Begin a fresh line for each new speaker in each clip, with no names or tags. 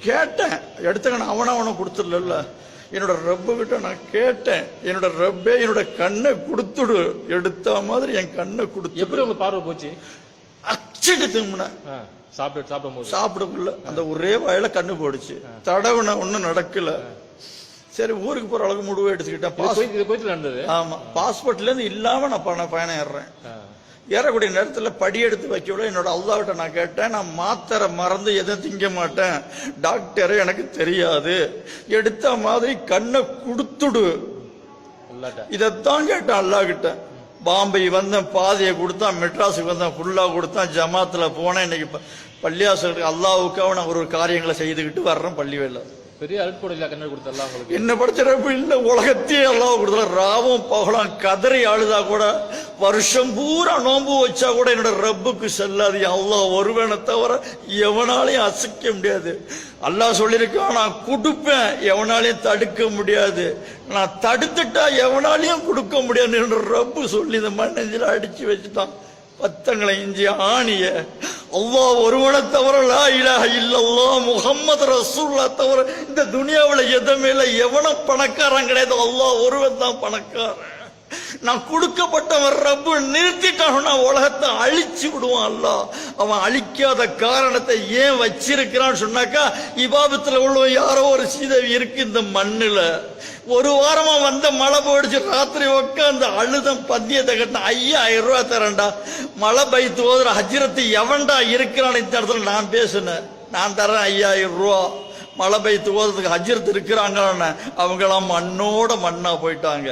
கேட்டேன், எடுத்துக்கணும். அவனை கொடுத்துடல. என்னோட ரப்பு கிட்ட நான் கேட்டேன், என்னோட ரப்பே என்னோட கண்ணை கொடுத்துடு. எடுத்த மாதிரி என் கண்ணை கொடுத்து.
எப்படி உங்க பார்வை போச்சு?
அச்சிட்டு திரும்பின சாப்பிடக்குள்ள அந்த ஒரே வாயில கண்ணு போடுச்சு. தடவுன ஒன்னும் நடக்கல. சரி, ஊருக்கு போற அளவுக்கு முடிவு எடுத்துக்கிட்டேன். ஆமா, பாஸ்போர்ட்ல இருந்து இல்லாம நான் பயணம் ஏறுறேன். ஏறக்கூடிய நேரத்தில் படி எடுத்து வைக்க என்னோட அல்லாஹ்கிட்ட நான் கேட்டேன், நான் மாத்திரை மறந்து எதுவும் திங்க மாட்டேன், டாக்டர் எனக்கு தெரியாது, எடுத்த மாதிரி கண்ணை கொடுத்துடு. இதைத்தான் கேட்டேன் அல்லாஹ் கிட்ட. பாம்பே வந்தேன், பாதையை கொடுத்தான். மெட்ராஸுக்கு வந்தேன், ஃபுல்லா கொடுத்தான். ஜமாத்துல போனேன். இன்னைக்கு பள்ளியாசலுக்கு அல்லாஹ்வுக்காக நான் ஒரு காரியங்களை செய்துக்கிட்டு வர்றேன். பள்ளிவேல
பெரிய அருட்கொடையில கண்ணை கொடுத்தலாம் உங்களுக்கு.
என்ன படிச்சிடப்பு இல்ல, உலகத்தையே அல்லாஹ் கொடுத்தல. ராவும் பகலாம் கதறி ஆளுதா கூட, வருஷம் பூரா நோன்பு வச்சா கூட என்னோட ரப்புக்கு செல்லாது. அல்லாஹ் ஒருவனை தவிர எவனாலையும் அசைக்க முடியாது. அல்லாஹ் சொல்லியிருக்கான், நான் கொடுப்பேன், எவனாலையும் தடுக்க முடியாது. நான் தடுத்துட்டா எவனாலையும் கொடுக்க முடியாது. என்னோட ரப்பு சொல்லி இந்த மண்ணெஞ்சில அடிச்சு வச்சுட்டான். பத்தங்களை இஞ்சி ஆணிய அல்லாஹ் ஒருவனை தவிர, லா இலாஹ இல்லல்லாஹ் முஹம்மது ரசூலுல்லாஹ் தவிர இந்த துனியாவில் எதுவுமே இல்லை. எவன பணக்காரன் கிடையாது, அல்லாஹ் ஒருவன் தான் பணக்காரன். நான் கொடுக்கப்பட்டவன் ரப்பு நிறுத்திட்டான், உலகத்தை அழிச்சு விடுவான் அல்லாஹ். அவன் அழிக்காத காரணத்தை ஏன் வச்சிருக்கிறான்னு சொன்னாக்கா, இபாதத்துல உள்ள யாரோ ஒரு சீதவி இருக்கு இந்த மண்ணுல. ஒரு வாரமா வந்த மழை போயிடுச்சு. ராத்திரி உட்காந்து அழுதம் பத்தியத்தை கட்டின. 5000 ரூபாய் தரேன்டா, மழை பைத்து ஓதுற ஹஜ்ரத்து எவன்டா இருக்கிறான்னு இந்த இடத்துல நான் பேசுனேன். நான் தரேன் 5000 ரூபா, மழை பைத்து ஓதுறதுக்கு ஹஜ்ரத்து இருக்கிறாங்கன்னு. அவங்களாம் மண்ணோட மண்ணா போயிட்டாங்க.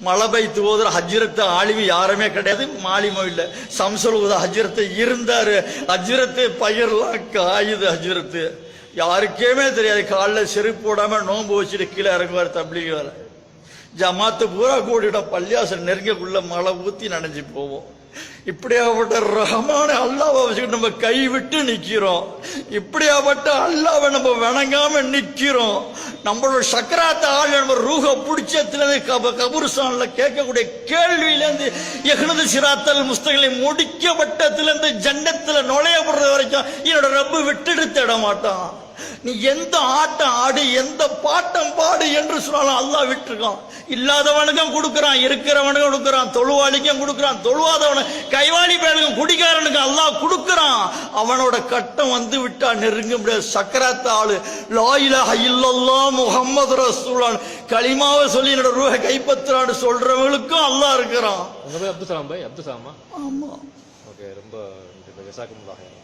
மழை பைத்து ஓதுற ஹஜ்ரத்து ஆலிமி யாருமே கிடையாது. மாலிமோ இல்ல, சம்சல் ஊத ஹஜ்ரத்து இருந்தாரு. ஹஜ்ரத்து பயிரெல்லாம் காயுது. ஹஜ்ரத்து யாருக்கேமே தெரியாது. காலில் செருப்பு போடாம நோன்பு வச்சுட்டு கீழே இறங்குவார். தப்லீக் வேற ஜமாத்து பூரா கூடிவிடும். பள்ளியாசல் நெருங்கக்குள்ள மழை ஊத்தி நனைஞ்சு போவோம். இப்படியாப்பட்ட ரஹமான அல்லாவை வச்சுக்கிட்டு நம்ம கைவிட்டு நிக்கிறோம். இப்படியாப்பட்ட அல்லாவை நம்ம வணங்காம நிக்கிறோம். நம்மளோட சக்கராத்த ஆள் நம்ம ரூஹ பிடிச்சதுல இருந்து கபூர்ஸ்தான்ல கேட்கக்கூடிய கேள்வியில இருந்து எஹ்னது சிராத்தல் முஸ்தகளை முடிக்கப்பட்டதுல இருந்து ஜன்னத்துல நுழையப்படுறது வரைக்கும் என்னோட ரப்பு விட்டுட்டு தேட மாட்டான். நீ எந்த ஆட்டம் ஆடு, எந்த பாட்டம் பாடு என்று சொன்னாலும் அல்லாஹ் விட்டுருக்கான். இல்லாதவனுக்கும் கொடுக்கறான், இருக்கிறவனுக்கும் கொடுக்கறான், தொழுவாளிக்கும் கொடுக்கறான், தொழுவாதவன கைவாளி பயலுக்கும் குடிகாரனுக்கும் அல்லாஹ் கொடுக்கறான். அவனோட கட்டம் வந்து விட்டா நெருங்க முடியாது. சக்கராத்த ஆளு, லா இலாஹ இல்லல்லாஹ் முஹம்மது ரசூலுல்லாஹ் கலிமாவை சொல்லி என்னோட ரூஹ கைப்பற்றான்னு சொல்றவங்களுக்கும் அல்லாஹ் இருக்கிறான்.
அப்துல் சலாம் பாய், அப்துல் சலாமா?
ஆமா.
ஓகே, ரொம்ப ஜஸாக்குமுல்லாஹ்.